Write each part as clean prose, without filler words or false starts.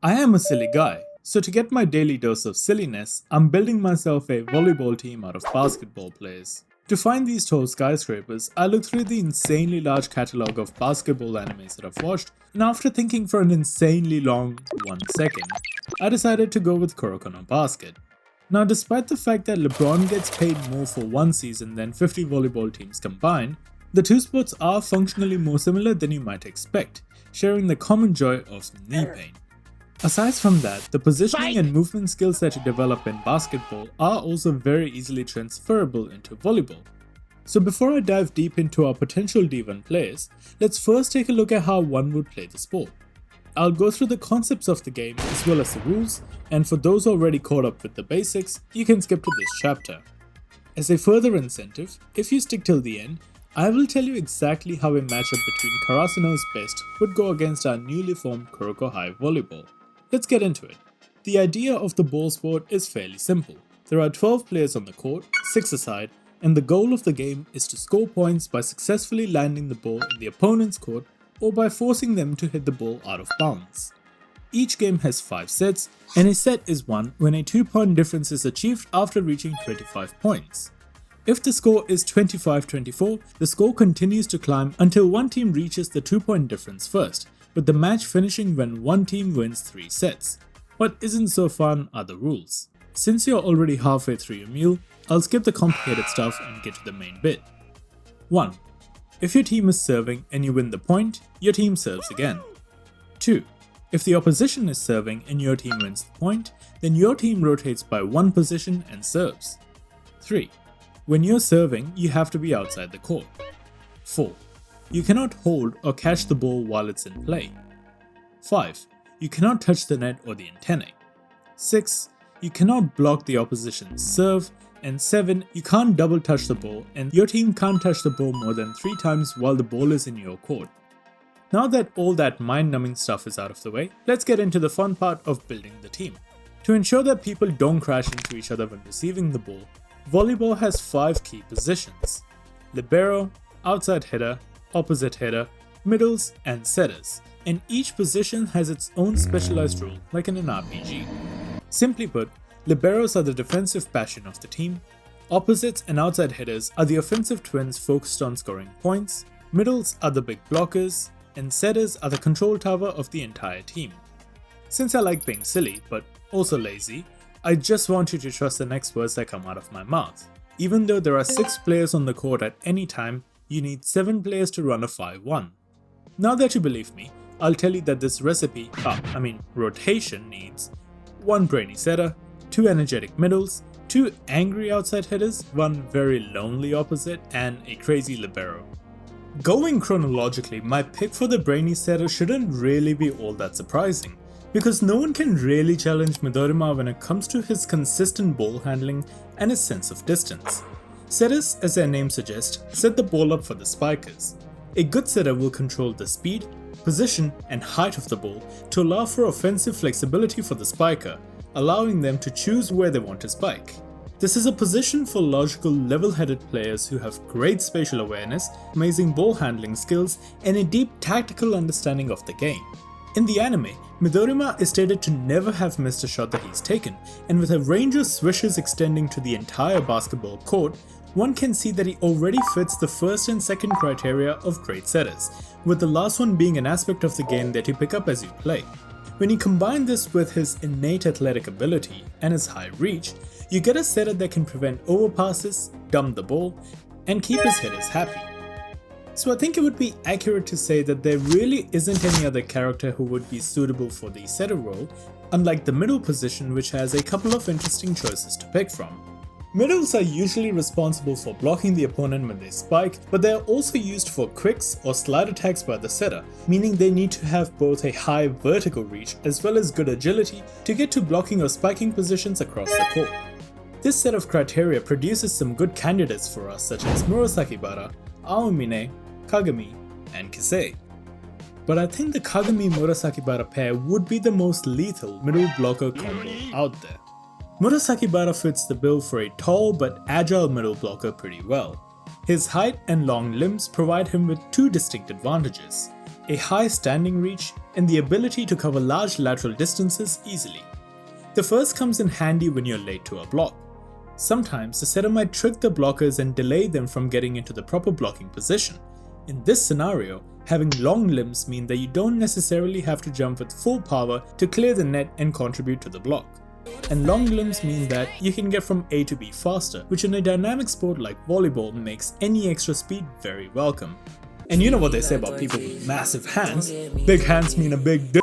I am a silly guy, so to get my daily dose of silliness, I'm building myself a volleyball team out of basketball players. To find these tall skyscrapers, I looked through the insanely large catalogue of basketball animes that I've watched, and after thinking for an insanely long 1 second, I decided to go with Kuroko No Basket. Now, despite the fact that LeBron gets paid more for one season than 50 volleyball teams combined, the two sports are functionally more similar than you might expect, sharing the common joy of knee pain. Aside from that, the positioning and movement skills that you develop in basketball are also very easily transferable into volleyball. So before I dive deep into our potential D1 players, let's first take a look at how one would play the sport. I'll go through the concepts of the game as well as the rules, and for those already caught up with the basics, you can skip to this chapter. As a further incentive, if you stick till the end, I will tell you exactly how a matchup between Karasuno's best would go against our newly formed Kuroko High Volleyball. Let's get into it. The idea of the ball sport is fairly simple. There are 12 players on the court, 6 aside, and the goal of the game is to score points by successfully landing the ball in the opponent's court or by forcing them to hit the ball out of bounds. Each game has 5 sets, and a set is won when a 2-point difference is achieved after reaching 25 points. If the score is 25-24, the score continues to climb until one team reaches the 2-point difference first, with the match finishing when one team wins 3 sets. What isn't so fun are the rules. Since you're already halfway through your meal, I'll skip the complicated stuff and get to the main bit. 1. If your team is serving and you win the point, your team serves again. 2. If the opposition is serving and your team wins the point, then your team rotates by one position and serves. 3. When you're serving, you have to be outside the court. 4. You cannot hold or catch the ball while it's in play. 5. You cannot touch the net or the antennae. 6. You cannot block the opposition's serve. And 7. You can't double touch the ball, and your team can't touch the ball more than 3 times while the ball is in your court. Now that all that mind-numbing stuff is out of the way, let's get into the fun part of building the team. To ensure that people don't crash into each other when receiving the ball, volleyball has 5 key positions: libero, outside hitter, opposite hitter, middles, and setters, and each position has its own specialized role like in an RPG. Simply put, liberos are the defensive passion of the team, opposites and outside hitters are the offensive twins focused on scoring points, middles are the big blockers, and setters are the control tower of the entire team. Since I like being silly, but also lazy, I just want you to trust the next words that come out of my mouth. Even though there are 6 players on the court at any time, you need 7 players to run a 5-1. Now that you believe me, I'll tell you that this recipe, rotation needs 1 Brainy Setter, 2 energetic middles, 2 angry outside hitters, 1 very lonely opposite, and a Crazy Libero. Going chronologically, my pick for the Brainy Setter shouldn't really be all that surprising, because no one can really challenge Midorima when it comes to his consistent ball handling and his sense of distance. Setters, as their name suggests, set the ball up for the spikers. A good setter will control the speed, position, and height of the ball to allow for offensive flexibility for the spiker, allowing them to choose where they want to spike. This is a position for logical, level-headed players who have great spatial awareness, amazing ball handling skills, and a deep tactical understanding of the game. In the anime, Midorima is stated to never have missed a shot that he's taken, and with a range of swishes extending to the entire basketball court, one can see that he already fits the first and second criteria of great setters, with the last one being an aspect of the game that you pick up as you play. When you combine this with his innate athletic ability and his high reach, you get a setter that can prevent overpasses, dump the ball, and keep his hitters happy. So I think it would be accurate to say that there really isn't any other character who would be suitable for the setter role, unlike the middle position, which has a couple of interesting choices to pick from. Middles are usually responsible for blocking the opponent when they spike, but they are also used for quicks or slide attacks by the setter, meaning they need to have both a high vertical reach as well as good agility to get to blocking or spiking positions across the court. This set of criteria produces some good candidates for us, such as Murasakibara, Aomine, Kagami, and Kise. But I think the Kagami-Murasakibara pair would be the most lethal middle blocker combo out there. Murasakibara fits the bill for a tall but agile middle blocker pretty well. His height and long limbs provide him with 2 distinct advantages: a high standing reach, and the ability to cover large lateral distances easily. The first comes in handy when you're late to a block. Sometimes the setter might trick the blockers and delay them from getting into the proper blocking position. In this scenario, having long limbs mean that you don't necessarily have to jump with full power to clear the net and contribute to the block. And long limbs mean that you can get from A to B faster, which in a dynamic sport like volleyball makes any extra speed very welcome. And you know what they say about people with massive hands? Big hands mean a big dick.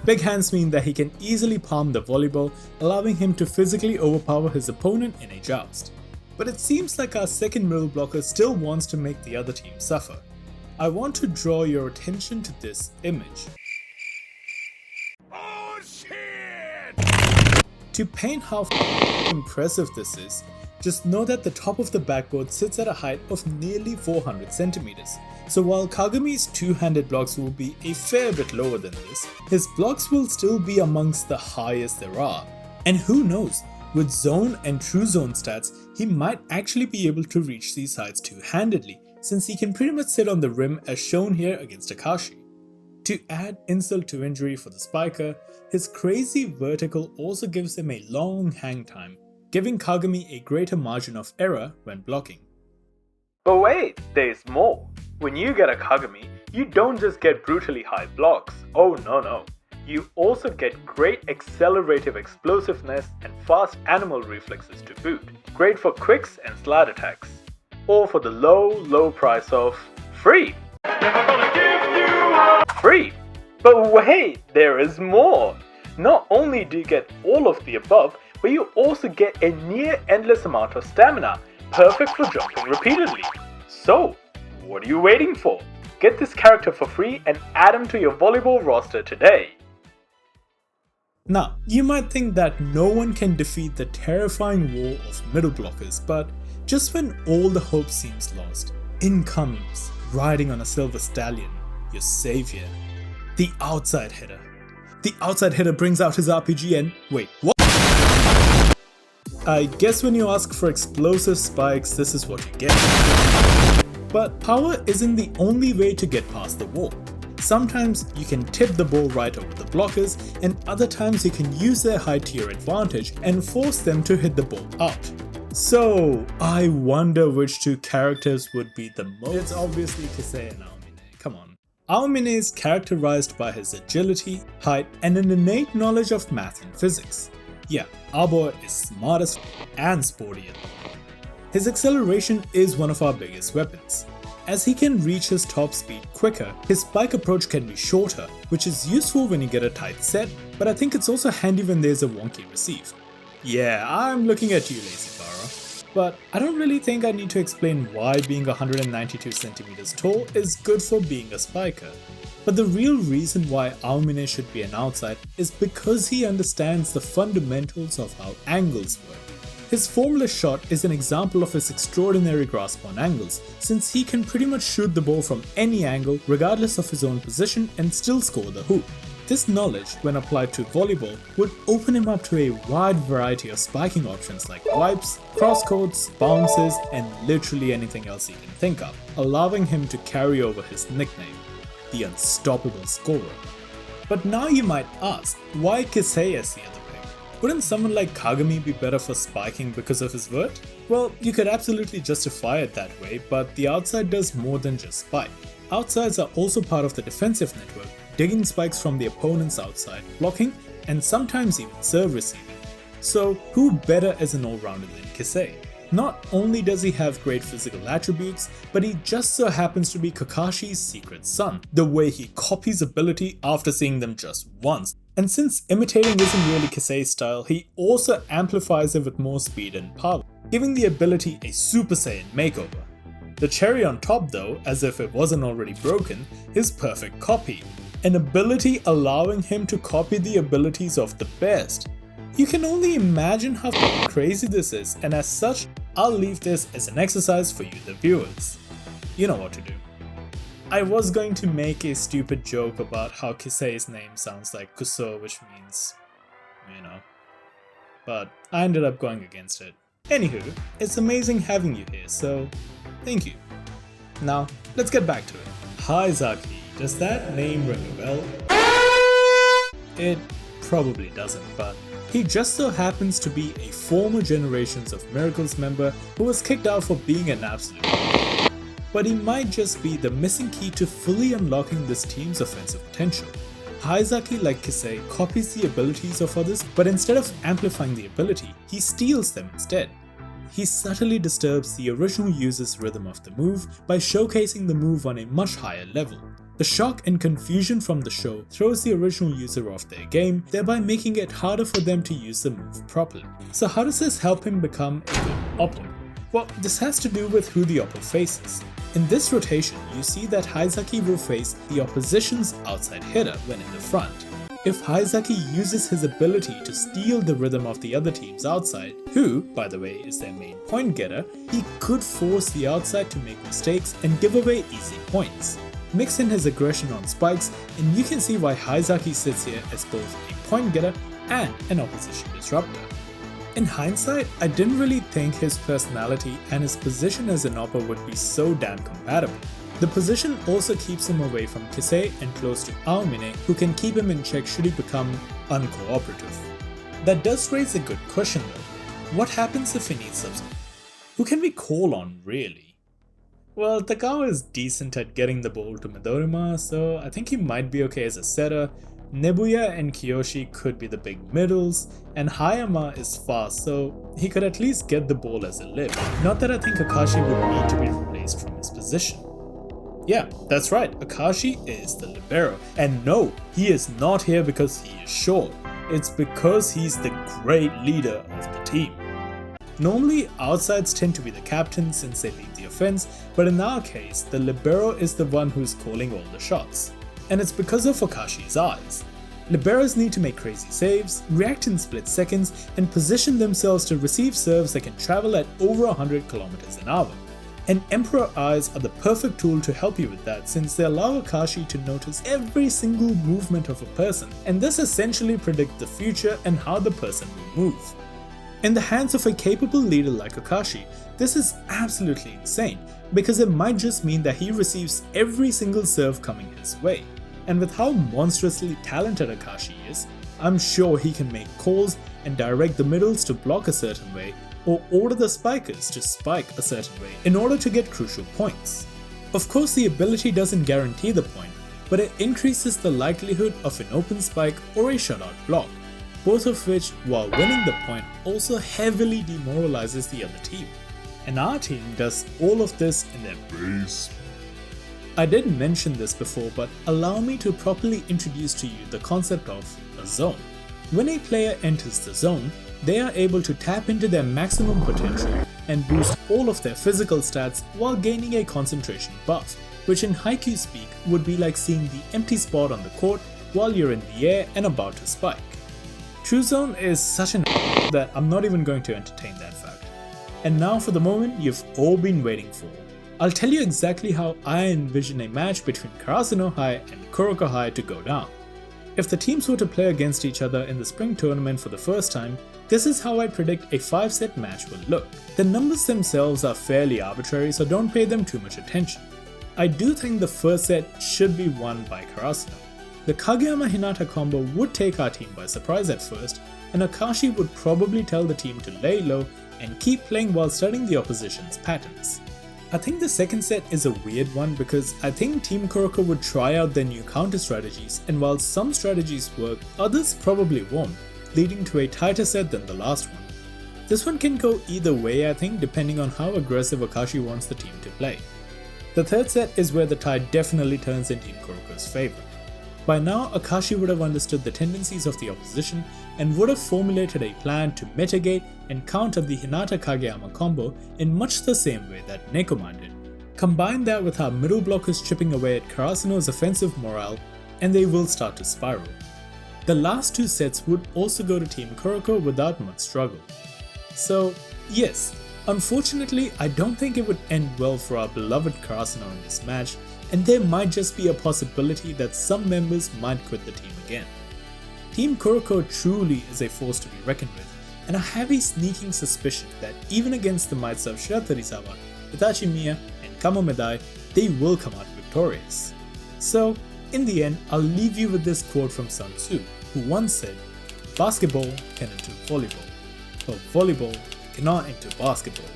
Big hands mean that he can easily palm the volleyball, allowing him to physically overpower his opponent in a joust. But it seems like our second middle blocker still wants to make the other team suffer. I want to draw your attention to this image. Oh, shit! To paint how impressive this is, just know that the top of the backboard sits at a height of nearly 400 centimeters. So while Kagami's two-handed blocks will be a fair bit lower than this, his blocks will still be amongst the highest there are. And who knows, with zone and true zone stats, he might actually be able to reach these heights two-handedly, since he can pretty much sit on the rim as shown here against Akashi. To add insult to injury for the spiker, his crazy vertical also gives him a long hang time, giving Kagami a greater margin of error when blocking. But wait, there's more. When you get a Kagami, you don't just get brutally high blocks. Oh no. You also get great accelerative explosiveness and fast animal reflexes to boot. Great for quicks and slide attacks. Or for the low price of free. Never gonna give you up. Free. But wait, there is more. Not only do you get all of the above, but you also get a near endless amount of stamina, perfect for jumping repeatedly. So, what are you waiting for? Get this character for free and add him to your volleyball roster today. Now, you might think that no one can defeat the terrifying wall of middle blockers, but just when all the hope seems lost, in comes, riding on a silver stallion, your savior, the outside hitter. The outside hitter brings out his RPG and wait, what? I guess when you ask for explosive spikes, this is what you get. But power isn't the only way to get past the wall. Sometimes you can tip the ball right over the blockers, and other times you can use their height to your advantage and force them to hit the ball out. So, I wonder which two characters would be the most. It's obviously Kise and Aomine, come on. Aomine is characterized by his agility, height, and an innate knowledge of math and physics. Yeah, our boy is smart as and sporty. His acceleration is one of our biggest weapons. As he can reach his top speed quicker, his spike approach can be shorter, which is useful when you get a tight set, but I think it's also handy when there's a wonky receive. Yeah, I'm looking at you, Lazy Barra. But I don't really think I need to explain why being 192 centimeters tall is good for being a spiker. But the real reason why Aomine should be an outside is because he understands the fundamentals of how angles work. His formless shot is an example of his extraordinary grasp on angles, since he can pretty much shoot the ball from any angle regardless of his own position and still score the hoop. This knowledge, when applied to volleyball, would open him up to a wide variety of spiking options like wipes, crosscourts, bounces, and literally anything else he can think of, allowing him to carry over his nickname, the unstoppable scorer. But now you might ask, why Kise as the other pick? Wouldn't someone like Kagami be better for spiking because of his vert? Well, you could absolutely justify it that way, but the outside does more than just spike. Outsides are also part of the defensive network, digging spikes from the opponent's outside, blocking, and sometimes even serve receiving. So who better as an all-rounder than Kise? Not only does he have great physical attributes, but he just so happens to be Kakashi's secret son, the way he copies ability after seeing them just once. And since imitating isn't really Kise's style, he also amplifies it with more speed and power, giving the ability a Super Saiyan makeover. The cherry on top though, as if it wasn't already broken, is perfect copy, an ability allowing him to copy the abilities of the best. You can only imagine how crazy this is, and as such, I'll leave this as an exercise for you the viewers. You know what to do. I was going to make a stupid joke about how Kise's name sounds like Kuso, which means, you know, but I ended up going against it. Anywho, it's amazing having you here, so thank you. Now, let's get back to it. Haizaki, does that name ring a bell? It probably doesn't, but he just so happens to be a former Generations of Miracles member who was kicked out for being an absolute but he might just be the missing key to fully unlocking this team's offensive potential. Haizaki, like Kise, copies the abilities of others, but instead of amplifying the ability, he steals them instead. He subtly disturbs the original user's rhythm of the move by showcasing the move on a much higher level. The shock and confusion from the show throws the original user off their game, thereby making it harder for them to use the move properly. So how does this help him become a good oppo? Well, this has to do with who the oppo faces. In this rotation, you see that Haizaki will face the opposition's outside hitter when in the front. If Haizaki uses his ability to steal the rhythm of the other team's outside, who, by the way, is their main point getter, he could force the outside to make mistakes and give away easy points. Mix in his aggression on spikes and you can see why Haizaki sits here as both a point getter and an opposition disruptor. In hindsight, I didn't really think his personality and his position as an oppo would be so damn compatible. The position also keeps him away from Kise and close to Aomine, who can keep him in check should he become uncooperative. That does raise a good question though. What happens if he needs substitute? Who can we call on really? Well, Takawa is decent at getting the ball to Midorima, so I think he might be okay as a setter. Nebuya and Kiyoshi could be the big middles, and Hayama is fast, so he could at least get the ball as a lib. Not that I think Akashi would need to be replaced from his position. Yeah, that's right, Akashi is the libero, and no, he is not here because he is short, it's because he's the great leader of the team. Normally, outsides tend to be the captain since they lead the offense, but in our case, the libero is the one who's calling all the shots. And it's because of Akashi's eyes. Liberos need to make crazy saves, react in split seconds, and position themselves to receive serves that can travel at over 100 km an hour. And Emperor Eyes are the perfect tool to help you with that since they allow Akashi to notice every single movement of a person and thus essentially predict the future and how the person will move. In the hands of a capable leader like Akashi, this is absolutely insane because it might just mean that he receives every single serve coming his way. And with how monstrously talented Akashi is, I'm sure he can make calls and direct the middles to block a certain way or order the spikers to spike a certain way in order to get crucial points. Of course, the ability doesn't guarantee the point, but it increases the likelihood of an open spike or a shutout block, both of which, while winning the point, also heavily demoralizes the other team. And our team does all of this in their base. I did mention this before, but allow me to properly introduce to you the concept of a zone. When a player enters the zone, they are able to tap into their maximum potential and boost all of their physical stats while gaining a concentration buff, which in Haikyuu speak would be like seeing the empty spot on the court while you're in the air and about to spike. True Zone is such an that I'm not even going to entertain that fact. And now for the moment you've all been waiting for. I'll tell you exactly how I envision a match between Karasuno High and Kuroko High to go down. If the teams were to play against each other in the spring tournament for the first time, this is how I predict a 5-set match will look. The numbers themselves are fairly arbitrary, so don't pay them too much attention. I do think the first set should be won by Karasuno. The Kageyama-Hinata combo would take our team by surprise at first, and Akashi would probably tell the team to lay low and keep playing while studying the opposition's patterns. I think the second set is a weird one because I think Team Kuroko would try out their new counter strategies, and while some strategies work, others probably won't, leading to a tighter set than the last one. This one can go either way I think, depending on how aggressive Akashi wants the team to play. The third set is where the tide definitely turns in Team Kuroko's favor. By now, Akashi would have understood the tendencies of the opposition and would have formulated a plan to mitigate and counter the Hinata-Kageyama combo in much the same way that Nekoma did. Combine that with how middle blockers chipping away at Karasuno's offensive morale, and they will start to spiral. The last two sets would also go to Team Kuroko without much struggle. So yes, unfortunately I don't think it would end well for our beloved Karasuno in this match, and there might just be a possibility that some members might quit the team again. Team Kuroko truly is a force to be reckoned with, and I have a sneaking suspicion that even against the mights of Shiratorizawa, Itachi Miya, and Kamomedai, they will come out victorious. So, in the end, I'll leave you with this quote from Sun Tzu, who once said, "Basketball can enter volleyball, but volleyball cannot enter basketball."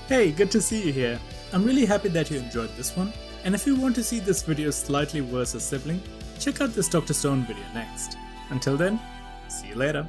Hey, good to see you here. I'm really happy that you enjoyed this one, and if you want to see this video slightly worse as sibling, check out this Dr. Stone video next. Until then, see you later.